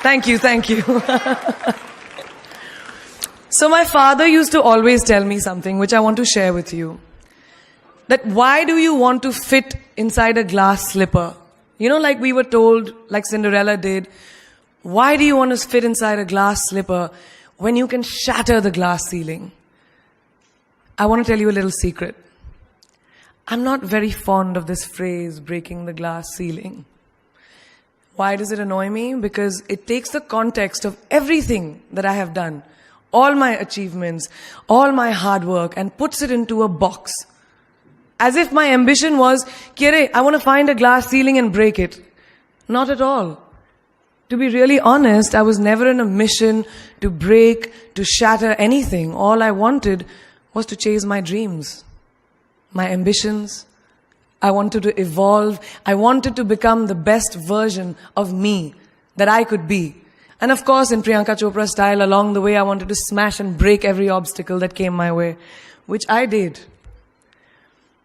Thank you, thank you. So my father used to always tell me something which I want to share with you. That why do you want to fit inside a glass slipper? You know, like we were told, like Cinderella did, why do you want to fit inside a glass slipper when you can shatter the glass ceiling? I want to tell you a little secret. I'm not very fond of this phrase, breaking the glass ceiling. Why does it annoy me? Because it takes the context of everything that I have done, all my achievements, all my hard work, and puts it into a box. As if my ambition was, Kire, I want to find a glass ceiling and break it. Not at all. To be really honest, I was never in a mission to break, to shatter anything. All I wanted was to chase my dreams, my ambitions. I wanted to evolve. I wanted to become the best version of me that I could be. And of course, in Priyanka Chopra style, along the way, I wanted to smash and break every obstacle that came my way, which I did.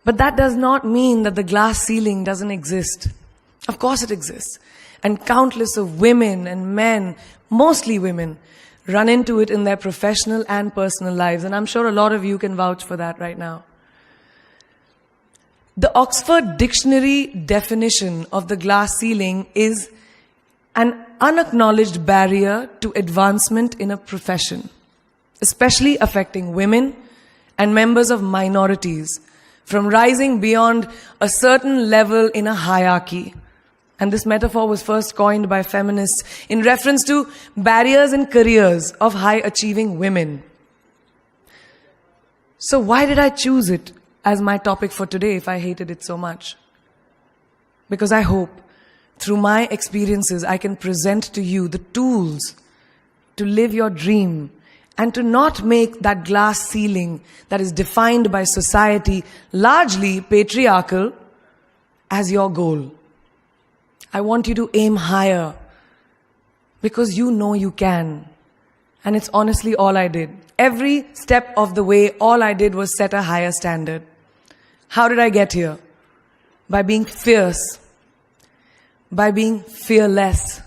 But that does not mean that the glass ceiling doesn't exist. Of course it exists. And countless of women and men, mostly women, run into it in their professional and personal lives. And I'm sure a lot of you can vouch for that right now. The Oxford Dictionary definition of the glass ceiling is an unacknowledged barrier to advancement in a profession, especially affecting women and members of minorities, from rising beyond a certain level in a hierarchy. And this metaphor was first coined by feminists in reference to barriers in careers of high-achieving women. So why did I choose it as my topic for today if I hated it so much? Because I hope through my experiences I can present to you the tools to live your dream and to not make that glass ceiling that is defined by society, largely patriarchal, as your goal. I want you to aim higher because you know you can. And it's honestly all I did. Every step of the way, all I did was set a higher standard. How did I get here? By being fierce, by being fearless,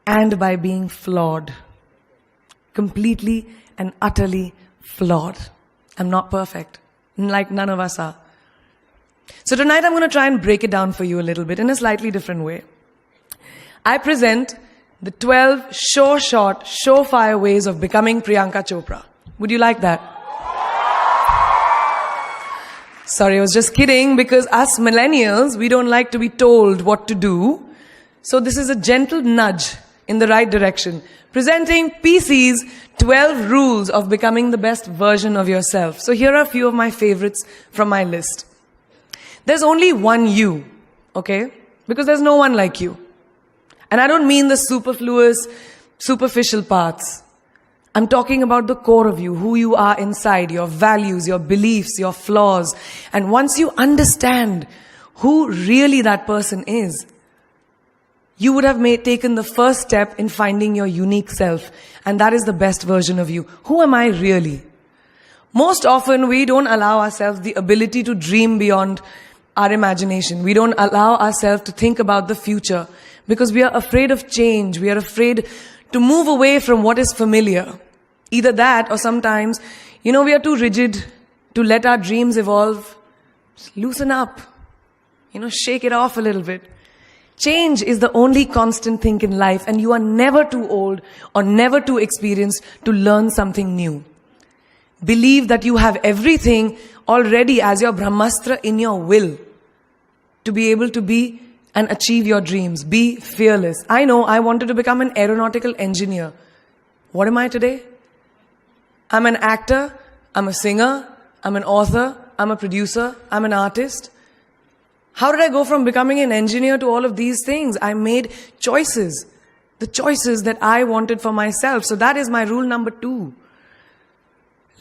and by being flawed. Completely and utterly flawed. I'm not perfect, like none of us are. So tonight I'm going to try and break it down for you a little bit in a slightly different way. I present the 12 sure-shot, surefire ways of becoming Priyanka Chopra. Would you like that? Sorry, I was just kidding, because us millennials, we don't like to be told what to do. So this is a gentle nudge in the right direction. Presenting PC's 12 rules of becoming the best version of yourself. So here are a few of my favorites from my list. There's only one you, okay? Because there's no one like you. And I don't mean the superfluous, superficial parts. I'm talking about the core of you, who you are inside, your values, your beliefs, your flaws. And once you understand who really that person is, you would have taken the first step in finding your unique self. And that is the best version of you. Who am I really? Most often, we don't allow ourselves the ability to dream beyond our imagination. We don't allow ourselves to think about the future because we are afraid of change. We are afraid to move away from what is familiar. Either that or sometimes, we are too rigid to let our dreams evolve. Just loosen up. Shake it off a little bit. Change is the only constant thing in life, and you are never too old or never too experienced to learn something new. Believe that you have everything already as your Brahmastra in your will to be able to be and achieve your dreams. Be fearless. I know I wanted to become an aeronautical engineer. What am I today? I'm an actor, I'm a singer, I'm an author, I'm a producer, I'm an artist. How did I go from becoming an engineer to all of these things? I made choices. The choices that I wanted for myself. So that is my rule number 2.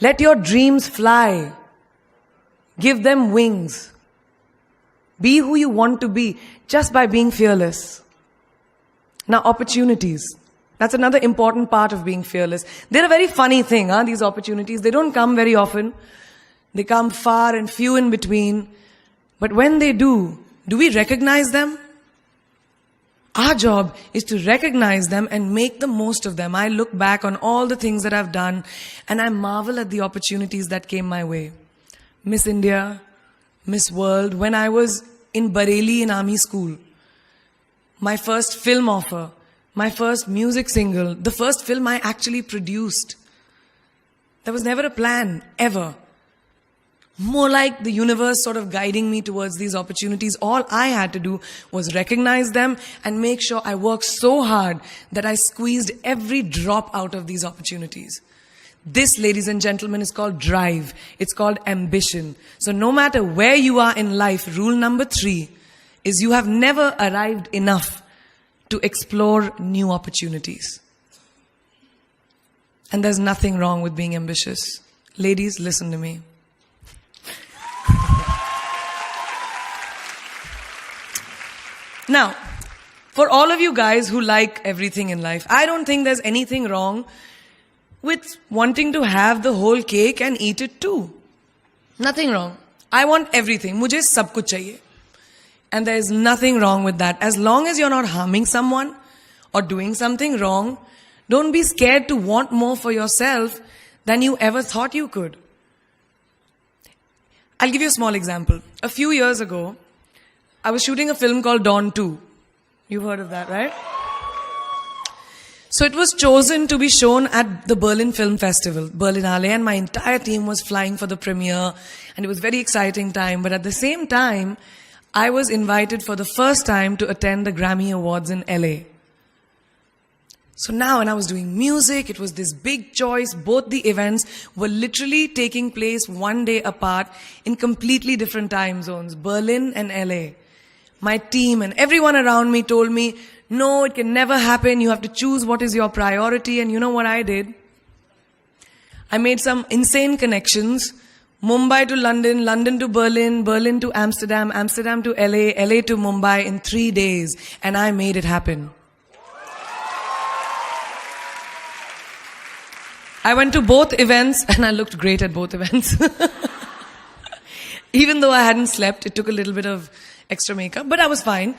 Let your dreams fly. Give them wings. Be who you want to be just by being fearless. Now, opportunities. That's another important part of being fearless. They're a very funny thing, these opportunities. They don't come very often. They come far and few in between. But when they do we recognize them? Our job is to recognize them and make the most of them. I look back on all the things that I've done and I marvel at the opportunities that came my way. Miss India, Miss World, when I was in Bareilly in army school, my first film offer, my first music single, the first film I actually produced. There was never a plan, ever. More like the universe sort of guiding me towards these opportunities. All I had to do was recognize them and make sure I worked so hard that I squeezed every drop out of these opportunities. This, ladies and gentlemen, is called drive. It's called ambition. So no matter where you are in life, rule number 3 is you have never arrived enough to explore new opportunities. And there's nothing wrong with being ambitious. Ladies, listen to me. Now, for all of you guys who like everything in life, I don't think there's anything wrong with wanting to have the whole cake and eat it too. Nothing wrong. I want everything. Mujhe sab kuch chahiye. And there is nothing wrong with that. As long as you're not harming someone or doing something wrong, don't be scared to want more for yourself than you ever thought you could. I'll give you a small example. A few years ago, I was shooting a film called Dawn 2. You've heard of that, right? So it was chosen to be shown at the Berlin Film Festival, Berlinale, and my entire team was flying for the premiere, and it was a very exciting time. But at the same time, I was invited for the first time to attend the Grammy Awards in LA. So now when I was doing music, it was this big choice. Both the events were literally taking place one day apart in completely different time zones, Berlin and LA. My team and everyone around me told me, no, it can never happen. You have to choose what is your priority. And you know what I did? I made some insane connections. Mumbai to London, London to Berlin, Berlin to Amsterdam, Amsterdam to LA, LA to Mumbai in 3 days. And I made it happen. I went to both events and I looked great at both events. Even though I hadn't slept, it took a little bit of extra makeup, but I was fine.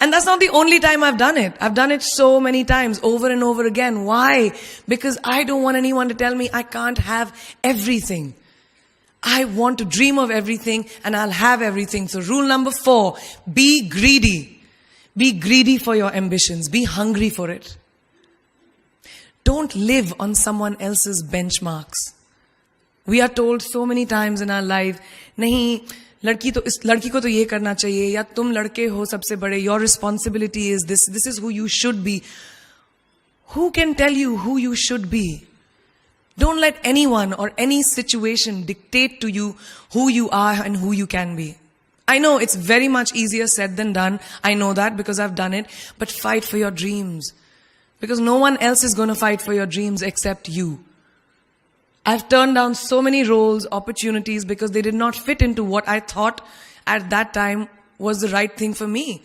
And that's not the only time I've done it. I've done it so many times, over and over again. Why? Because I don't want anyone to tell me I can't have everything. I want to dream of everything and I'll have everything. So rule number 4, be greedy. Be greedy for your ambitions. Be hungry for it. Don't live on someone else's benchmarks. We are told so many times in our life, nahi, लड़की को तो ये करना चाहिए, या तुम लड़के हो सबसे बड़े, your responsibility is this is who you should be. Who can tell you who you should be? Don't let anyone or any situation dictate to you who you are and who you can be. I know it's very much easier said than done. I know that because I've done it. But fight for your dreams. Because no one else is going to fight for your dreams except you. I've turned down so many roles, opportunities, because they did not fit into what I thought at that time was the right thing for me.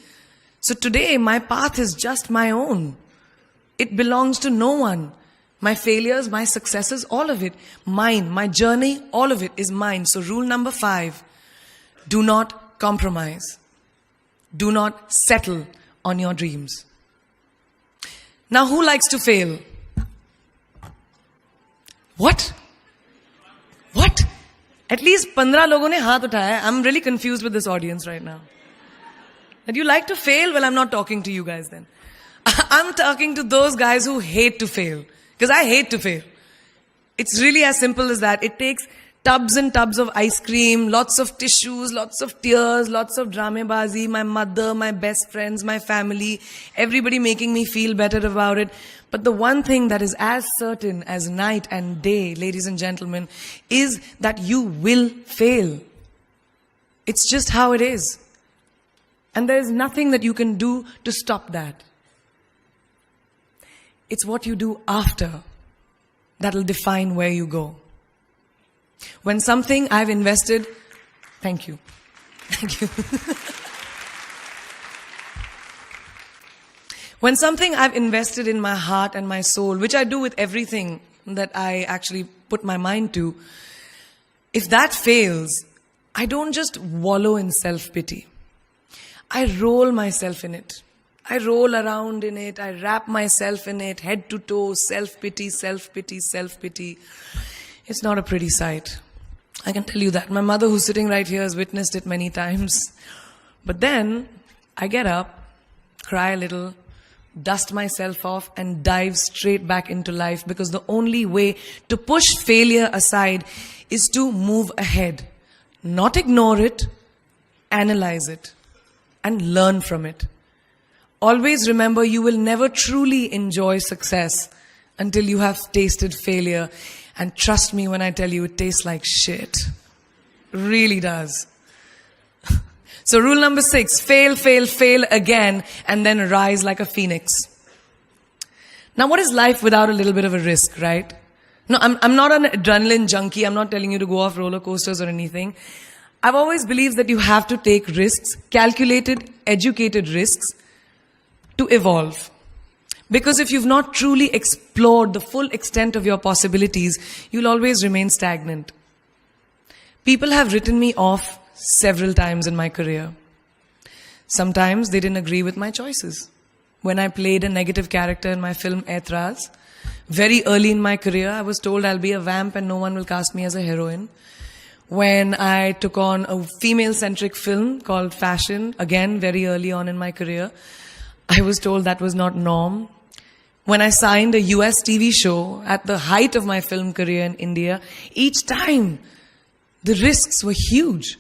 So today, my path is just my own. It belongs to no one. My failures, my successes, all of it, mine. My journey, all of it is mine. So rule number 5, do not compromise. Do not settle on your dreams. Now, who likes to fail? What? What? At least 15 logon ne haath uthaya. I'm really confused with this audience right now. That you like to fail? Well, I'm not talking to you guys then. I'm talking to those guys who hate to fail. Because I hate to fail. It's really as simple as that. It takes tubs and tubs of ice cream, lots of tissues, lots of tears, lots of dramebazi, my mother, my best friends, my family, everybody making me feel better about it. But the one thing that is as certain as night and day, ladies and gentlemen, is that you will fail. It's just how it is. And there is nothing that you can do to stop that. It's what you do after that'll define where you go. When something I've invested, thank you. Thank you. When something I've invested in my heart and my soul, which I do with everything that I actually put my mind to, if that fails, I don't just wallow in self-pity. I roll myself in it. I roll around in it. I wrap myself in it, head to toe, self-pity, self-pity, self-pity. It's not a pretty sight. I can tell you that. My mother, who's sitting right here, has witnessed it many times. But then I get up, cry a little, dust myself off, and dive straight back into life, because the only way to push failure aside is to move ahead. Not ignore it, analyze it, and learn from it. Always remember, you will never truly enjoy success until you have tasted failure. And trust me when I tell you, it tastes like shit. Really does. So rule number 6, fail, fail, fail again, and then rise like a phoenix. Now, what is life without a little bit of a risk, right? No, I'm not an adrenaline junkie. I'm not telling you to go off roller coasters or anything. I've always believed that you have to take risks, calculated, educated risks, to evolve. Because if you've not truly explored the full extent of your possibilities, you'll always remain stagnant. People have written me off several times in my career. Sometimes they didn't agree with my choices. When I played a negative character in my film Aitraz, very early in my career, I was told I'll be a vamp and no one will cast me as a heroine. When I took on a female-centric film called Fashion, again, very early on in my career, I was told that was not norm. When I signed a US TV show at the height of my film career in India, each time the risks were huge.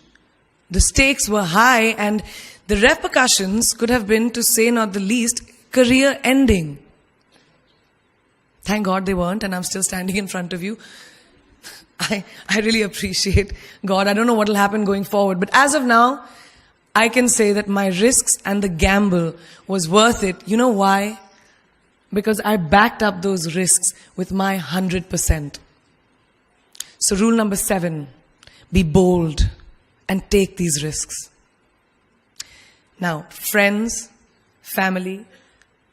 The stakes were high, and the repercussions could have been, to say not the least, career ending. Thank God they weren't, and I'm still standing in front of you. I really appreciate God. I don't know what will happen going forward, but as of now, I can say that my risks and the gamble was worth it. You know why? Because I backed up those risks with my 100%. So rule number 7, be bold and take these risks. Now, friends, family,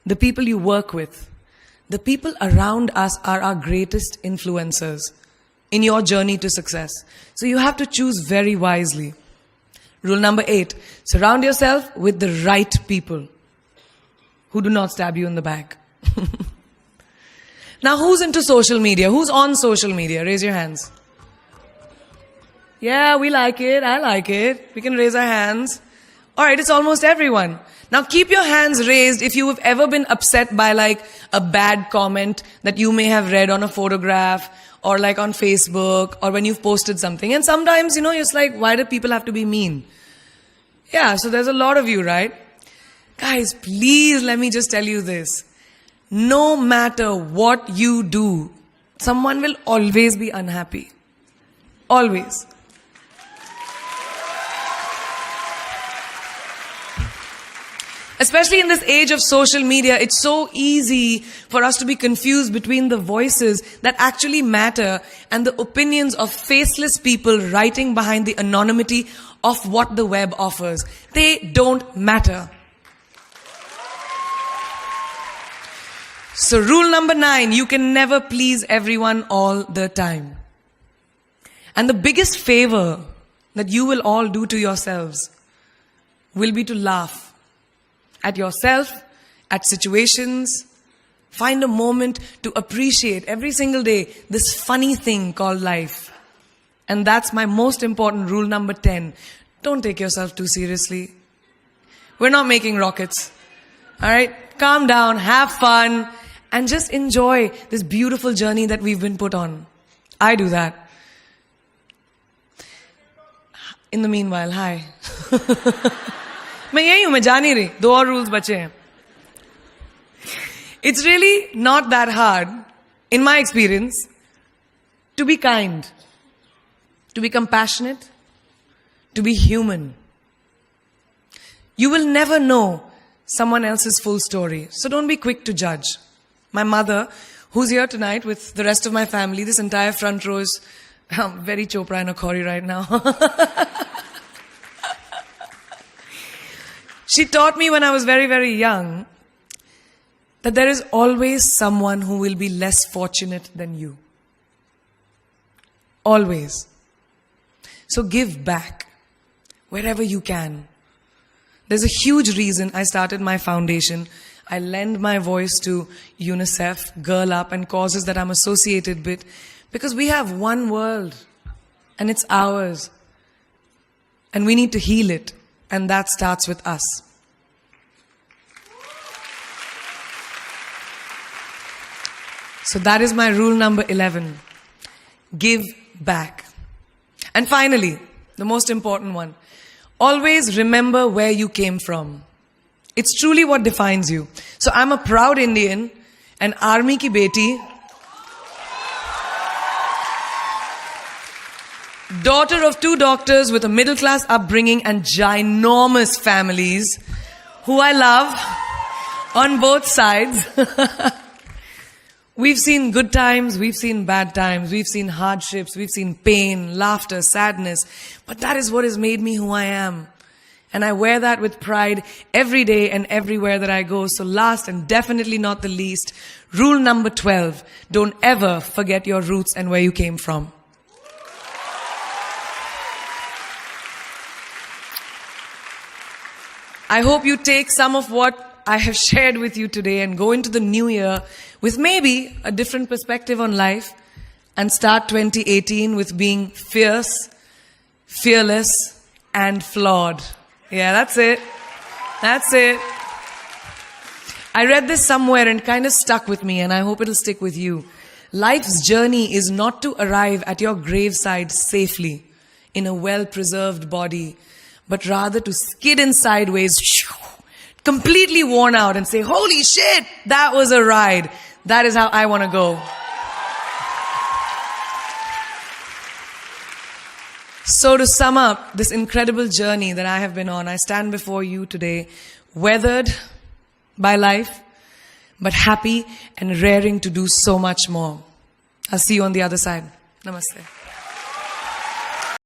the people you work with, the people around us are our greatest influencers in your journey to success. So you have to choose very wisely. Rule number 8, surround yourself with the right people who do not stab you in the back. Now, who's into social media? Who's on social media? Raise your hands. Yeah, we like it. I like it. We can raise our hands. All right, it's almost everyone. Now, keep your hands raised if you have ever been upset by like a bad comment that you may have read on a photograph or like on Facebook or when you've posted something. And sometimes, you're just like, why do people have to be mean? Yeah, so there's a lot of you, right? Guys, please let me just tell you this. No matter what you do, someone will always be unhappy. Always. Especially in this age of social media, it's so easy for us to be confused between the voices that actually matter and the opinions of faceless people writing behind the anonymity of what the web offers. They don't matter. So rule number 9, you can never please everyone all the time. And the biggest favor that you will all do to yourselves will be to laugh at yourself, at situations. Find a moment to appreciate every single day this funny thing called life. And that's my most important rule number 10. Don't take yourself too seriously. We're not making rockets. All right? Calm down, have fun, and just enjoy this beautiful journey that we've been put on. I do that. In the meanwhile, hi. मैं यही हूँ, मैं जा नहीं रही. 2 और rules बचे हैं. It's really not that hard, in my experience, to be kind, to be compassionate, to be human. You will never know someone else's full story, so don't be quick to judge. My mother, who's here tonight with the rest of my family, this entire front row is very Chopra and Akhori right now. She taught me when I was very, very young that there is always someone who will be less fortunate than you. Always. So give back wherever you can. There's a huge reason I started my foundation. I lend my voice to UNICEF, Girl Up, and causes that I'm associated with, because we have one world, and it's ours. And we need to heal it, and that starts with us. So that is my rule number 11. Give back. And finally, the most important one. Always remember where you came from. It's truly what defines you. So I'm a proud Indian, an army ki beti, daughter of 2 doctors with a middle-class upbringing and ginormous families, who I love on both sides. We've seen good times, we've seen bad times, we've seen hardships, we've seen pain, laughter, sadness. But that is what has made me who I am. And I wear that with pride every day and everywhere that I go. So last and definitely not the least, rule number 12. Don't ever forget your roots and where you came from. I hope you take some of what I have shared with you today and go into the new year with maybe a different perspective on life and start 2018 with being fierce, fearless, and flawed. Yeah, that's it. That's it. I read this somewhere and kind of stuck with me, and I hope it'll stick with you. Life's journey is not to arrive at your graveside safely in a well-preserved body, but rather to skid in sideways, completely worn out, and say, holy shit, that was a ride. That is how I want to go. So to sum up this incredible journey that I have been on, I stand before you today, weathered by life, but happy and raring to do so much more. I'll see you on the other side. Namaste.